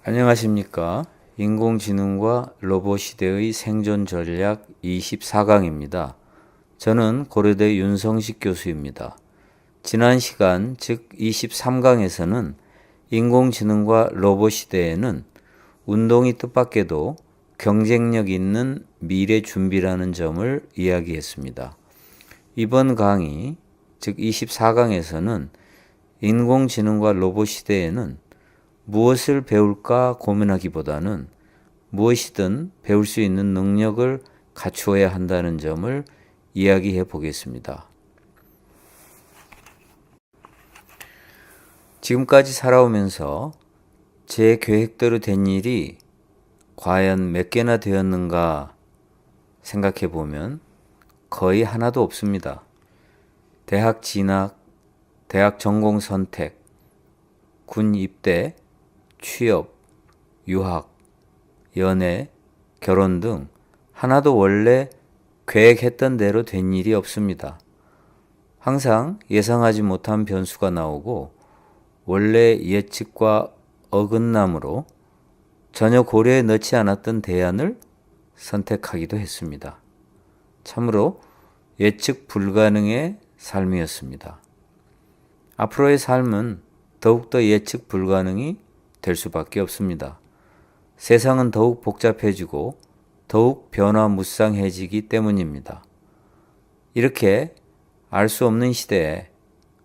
안녕하십니까. 인공지능과 로봇 시대의 생존 전략 24강입니다. 저는 고려대 윤성식 교수입니다. 지난 시간, 즉 23강에서는 인공지능과 로봇 시대에는 운동이 뜻밖에도 경쟁력 있는 미래 준비라는 점을 이야기했습니다. 이번 강의, 즉 24강에서는 인공지능과 로봇 시대에는 무엇을 배울까 고민하기보다는 무엇이든 배울 수 있는 능력을 갖추어야 한다는 점을 이야기해 보겠습니다. 지금까지 살아오면서 제 계획대로 된 일이 과연 몇 개나 되었는가 생각해 보면 거의 하나도 없습니다. 대학 진학, 대학 전공 선택, 군 입대, 취업, 유학, 연애, 결혼 등 하나도 원래 계획했던 대로 된 일이 없습니다. 항상 예상하지 못한 변수가 나오고 원래 예측과 어긋남으로 전혀 고려에 넣지 않았던 대안을 선택하기도 했습니다. 참으로 예측 불가능의 삶이었습니다. 앞으로의 삶은 더욱더 예측 불가능이 될 수밖에 없습니다. 세상은 더욱 복잡해지고 더욱 변화무쌍해지기 때문입니다. 이렇게 알 수 없는 시대에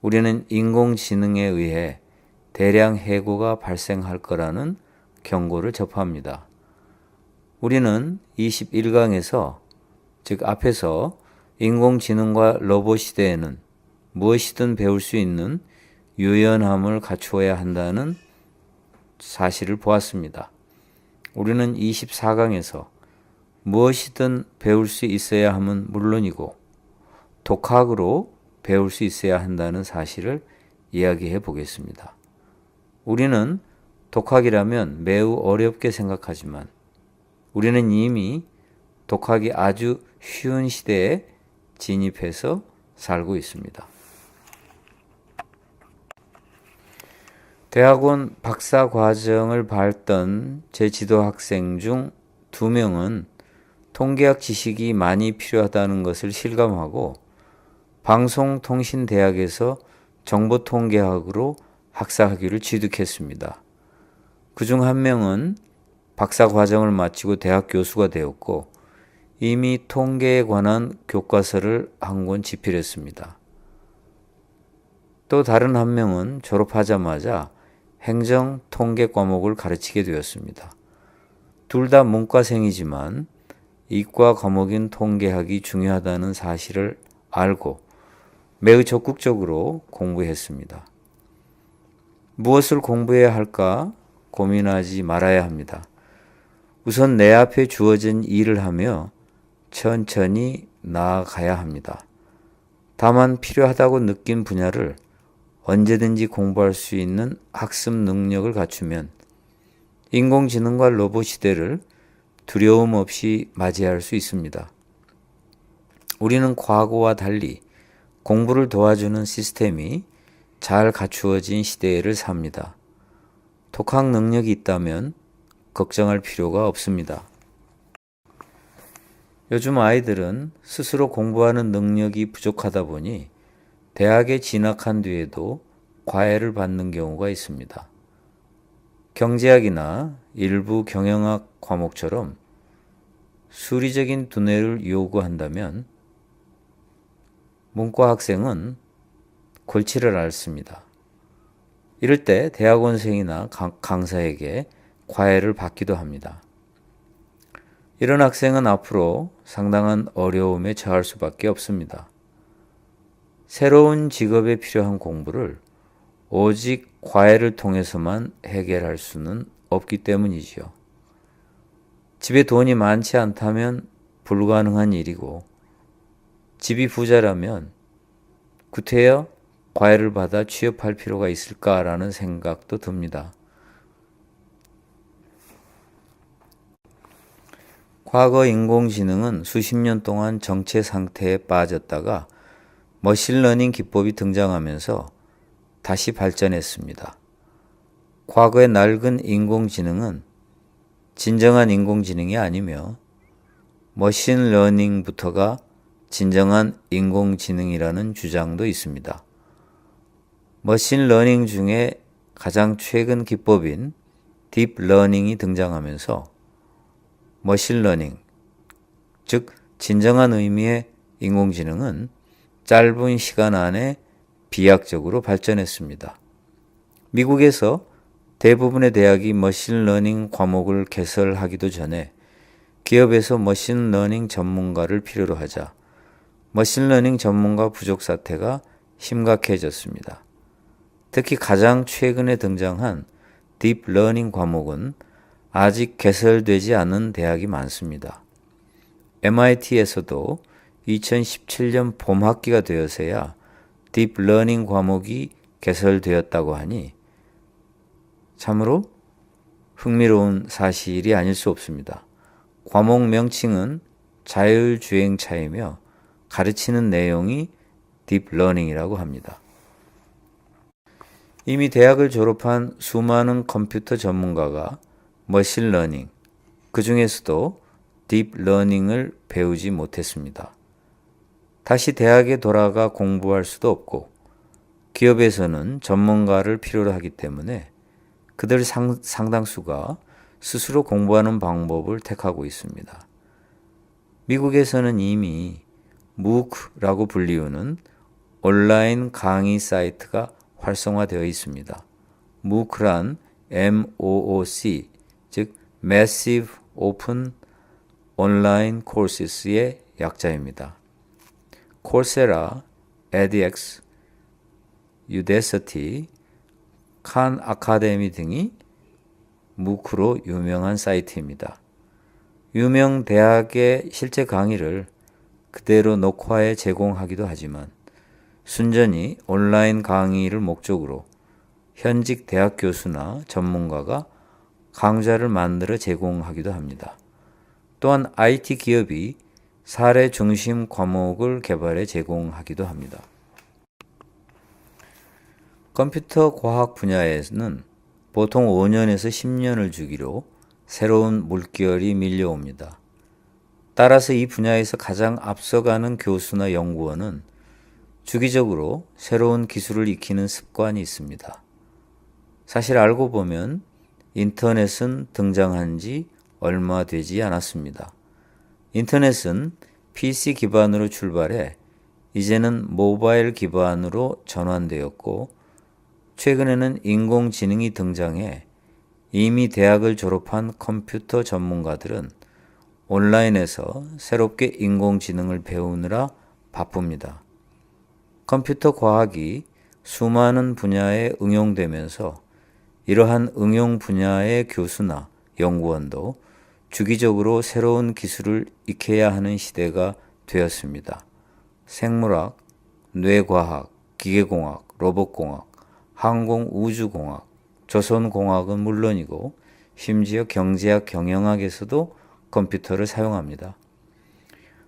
우리는 인공지능에 의해 대량 해고가 발생할 거라는 경고를 접합니다. 우리는 21강에서, 즉 앞에서 인공지능과 로봇 시대에는 무엇이든 배울 수 있는 유연함을 갖추어야 한다는 사실을 보았습니다. 우리는 24강에서 무엇이든 배울 수 있어야 함은 물론이고 독학으로 배울 수 있어야 한다는 사실을 이야기해 보겠습니다. 우리는 독학이라면 매우 어렵게 생각하지만 우리는 이미 독학이 아주 쉬운 시대에 진입해서 살고 있습니다. 대학원 박사 과정을 밟던 제 지도 학생 중 2명은 통계학 지식이 많이 필요하다는 것을 실감하고 방송통신대학에서 정보통계학으로 학사학위를 취득했습니다. 그중 1명은 박사 과정을 마치고 대학 교수가 되었고 이미 통계에 관한 교과서를 한 권 집필했습니다. 또 다른 1명은 졸업하자마자 행정 통계 과목을 가르치게 되었습니다. 둘 다 문과생이지만 이과 과목인 통계학이 중요하다는 사실을 알고 매우 적극적으로 공부했습니다. 무엇을 공부해야 할까 고민하지 말아야 합니다. 우선 내 앞에 주어진 일을 하며 천천히 나아가야 합니다. 다만 필요하다고 느낀 분야를 언제든지 공부할 수 있는 학습 능력을 갖추면 인공지능과 로봇 시대를 두려움 없이 맞이할 수 있습니다. 우리는 과거와 달리 공부를 도와주는 시스템이 잘 갖추어진 시대를 삽니다. 독학 능력이 있다면 걱정할 필요가 없습니다. 요즘 아이들은 스스로 공부하는 능력이 부족하다 보니 대학에 진학한 뒤에도 과외를 받는 경우가 있습니다. 경제학이나 일부 경영학 과목처럼 수리적인 두뇌를 요구한다면 문과 학생은 골치를 앓습니다. 이럴 때 대학원생이나 강사에게 과외를 받기도 합니다. 이런 학생은 앞으로 상당한 어려움에 처할 수밖에 없습니다. 새로운 직업에 필요한 공부를 오직 과외를 통해서만 해결할 수는 없기 때문이지요. 집에 돈이 많지 않다면 불가능한 일이고 집이 부자라면 구태여 과외를 받아 취업할 필요가 있을까라는 생각도 듭니다. 과거 인공지능은 수십 년 동안 정체 상태에 빠졌다가 머신러닝 기법이 등장하면서 다시 발전했습니다. 과거의 낡은 인공지능은 진정한 인공지능이 아니며 머신러닝부터가 진정한 인공지능이라는 주장도 있습니다. 머신러닝 중에 가장 최근 기법인 딥러닝이 등장하면서 머신러닝, 즉 진정한 의미의 인공지능은 짧은 시간 안에 비약적으로 발전했습니다. 미국에서 대부분의 대학이 머신러닝 과목을 개설하기도 전에 기업에서 머신러닝 전문가를 필요로 하자 머신러닝 전문가 부족 사태가 심각해졌습니다. 특히 가장 최근에 등장한 딥러닝 과목은 아직 개설되지 않은 대학이 많습니다. MIT에서도 2017년 봄 학기가 되어서야 딥러닝 과목이 개설되었다고 하니 참으로 흥미로운 사실이 아닐 수 없습니다. 과목 명칭은 자율주행차이며 가르치는 내용이 딥러닝이라고 합니다. 이미 대학을 졸업한 수많은 컴퓨터 전문가가 머신러닝, 그 중에서도 딥러닝을 배우지 못했습니다. 다시 대학에 돌아가 공부할 수도 없고 기업에서는 전문가를 필요로 하기 때문에 그들 상당수가 스스로 공부하는 방법을 택하고 있습니다. 미국에서는 이미 MOOC라고 불리우는 온라인 강의 사이트가 활성화되어 있습니다. MOOC란 MOOC, 즉 Massive Open Online Courses의 약자입니다. 콜세라, edX, Udacity, 칸 아카데미 등이 MOOC로 유명한 사이트입니다. 유명 대학의 실제 강의를 그대로 녹화해 제공하기도 하지만 순전히 온라인 강의를 목적으로 현직 대학 교수나 전문가가 강좌를 만들어 제공하기도 합니다. 또한 IT 기업이 사례 중심 과목을 개발해 제공하기도 합니다. 컴퓨터 과학 분야에는 보통 5년에서 10년을 주기로 새로운 물결이 밀려옵니다. 따라서 이 분야에서 가장 앞서가는 교수나 연구원은 주기적으로 새로운 기술을 익히는 습관이 있습니다. 사실 알고 보면 인터넷은 등장한 지 얼마 되지 않았습니다. 인터넷은 PC 기반으로 출발해 이제는 모바일 기반으로 전환되었고 최근에는 인공지능이 등장해 이미 대학을 졸업한 컴퓨터 전문가들은 온라인에서 새롭게 인공지능을 배우느라 바쁩니다. 컴퓨터 과학이 수많은 분야에 응용되면서 이러한 응용 분야의 교수나 연구원도 주기적으로 새로운 기술을 익혀야 하는 시대가 되었습니다. 생물학, 뇌과학, 기계공학, 로봇공학, 항공우주공학, 조선공학은 물론이고 심지어 경제학, 경영학에서도 컴퓨터를 사용합니다.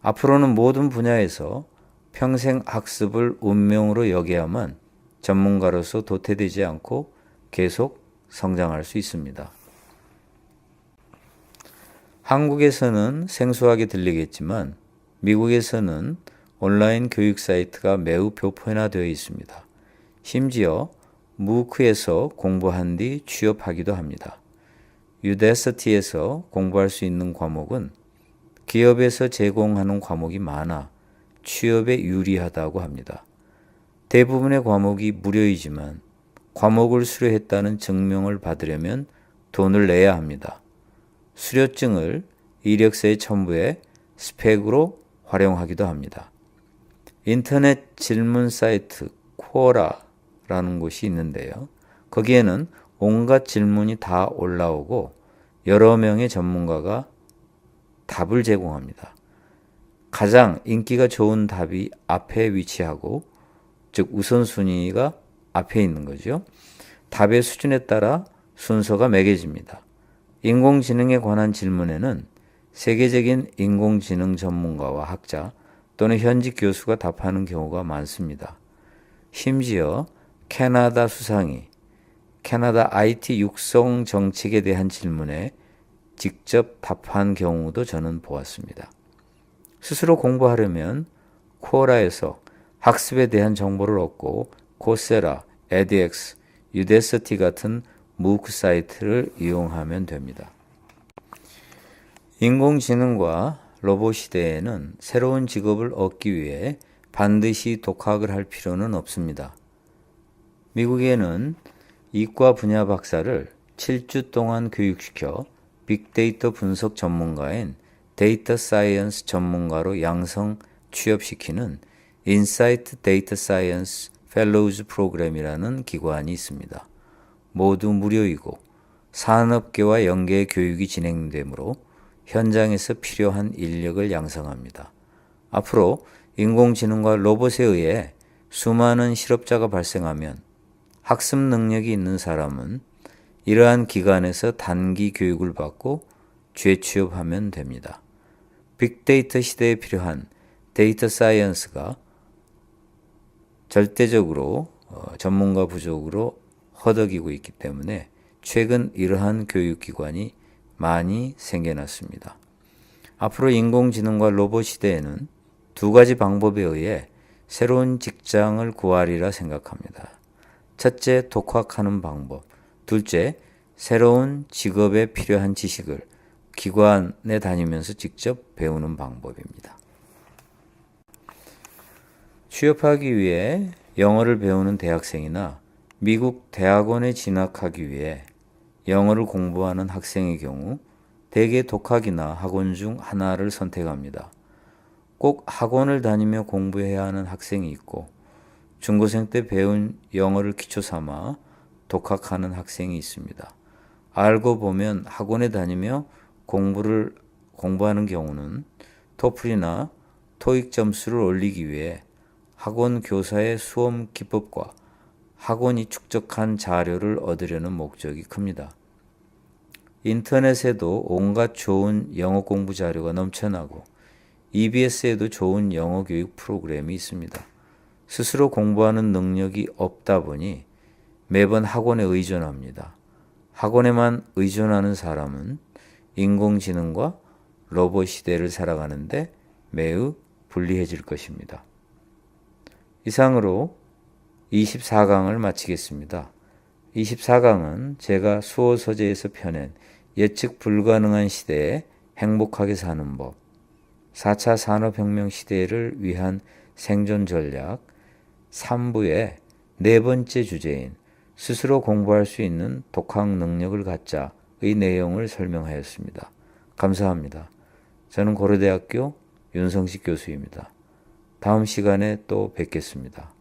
앞으로는 모든 분야에서 평생 학습을 운명으로 여겨야만 전문가로서 도태되지 않고 계속 성장할 수 있습니다. 한국에서는 생소하게 들리겠지만 미국에서는 온라인 교육 사이트가 매우 보편화되어 있습니다. 심지어 MOOC에서 공부한 뒤 취업하기도 합니다. Udacity에서 공부할 수 있는 과목은 기업에서 제공하는 과목이 많아 취업에 유리하다고 합니다. 대부분의 과목이 무료이지만 과목을 수료했다는 증명을 받으려면 돈을 내야 합니다. 수료증을 이력서에 첨부해 스펙으로 활용하기도 합니다. 인터넷 질문 사이트 코어라라는 곳이 있는데요. 거기에는 온갖 질문이 다 올라오고 여러 명의 전문가가 답을 제공합니다. 가장 인기가 좋은 답이 앞에 위치하고, 즉 우선순위가 앞에 있는 거죠. 답의 수준에 따라 순서가 매겨집니다. 인공지능에 관한 질문에는 세계적인 인공지능 전문가와 학자 또는 현직 교수가 답하는 경우가 많습니다. 심지어 캐나다 수상이 캐나다 IT 육성 정책에 대한 질문에 직접 답한 경우도 저는 보았습니다. 스스로 공부하려면 쿠오라에서 학습에 대한 정보를 얻고 코세라, 에디엑스, 유데스티 같은 무크 사이트를 이용하면 됩니다. 인공지능과 로봇 시대에는 새로운 직업을 얻기 위해 반드시 독학을 할 필요는 없습니다. 미국에는 이과 분야 박사를 7주 동안 교육시켜 빅데이터 분석 전문가인 데이터 사이언스 전문가로 양성 취업시키는 인사이트 데이터 사이언스 펠로우즈 프로그램이라는 기관이 있습니다. 모두 무료이고 산업계와 연계 교육이 진행되므로 현장에서 필요한 인력을 양성합니다. 앞으로 인공지능과 로봇에 의해 수많은 실업자가 발생하면 학습 능력이 있는 사람은 이러한 기관에서 단기 교육을 받고 재취업하면 됩니다. 빅데이터 시대에 필요한 데이터 사이언스가 절대적으로 전문가 부족으로 허덕이고 있기 때문에 최근 이러한 교육기관이 많이 생겨났습니다. 앞으로 인공지능과 로봇 시대에는 두 가지 방법에 의해 새로운 직장을 구하리라 생각합니다. 첫째, 독학하는 방법. 둘째, 새로운 직업에 필요한 지식을 기관에 다니면서 직접 배우는 방법입니다. 취업하기 위해 영어를 배우는 대학생이나 미국 대학원에 진학하기 위해 영어를 공부하는 학생의 경우 대개 독학이나 학원 중 하나를 선택합니다. 꼭 학원을 다니며 공부해야 하는 학생이 있고 중고생 때 배운 영어를 기초 삼아 독학하는 학생이 있습니다. 알고 보면 학원에 다니며 공부하는 경우는 토플이나 토익 점수를 올리기 위해 학원 교사의 수험 기법과 학원이 축적한 자료를 얻으려는 목적이 큽니다. 인터넷에도 온갖 좋은 영어 공부 자료가 넘쳐나고 EBS에도 좋은 영어 교육 프로그램이 있습니다. 스스로 공부하는 능력이 없다 보니 매번 학원에 의존합니다. 학원에만 의존하는 사람은 인공지능과 로봇 시대를 살아가는데 매우 불리해질 것입니다. 이상으로 24강을 마치겠습니다. 24강은 제가 수호 서재에서 펴낸 예측 불가능한 시대에 행복하게 사는 법, 4차 산업혁명 시대를 위한 생존 전략 3부의 네 번째 주제인 스스로 공부할 수 있는 독학 능력을 갖자의 내용을 설명하였습니다. 감사합니다. 저는 고려대학교 윤성식 교수입니다. 다음 시간에 또 뵙겠습니다.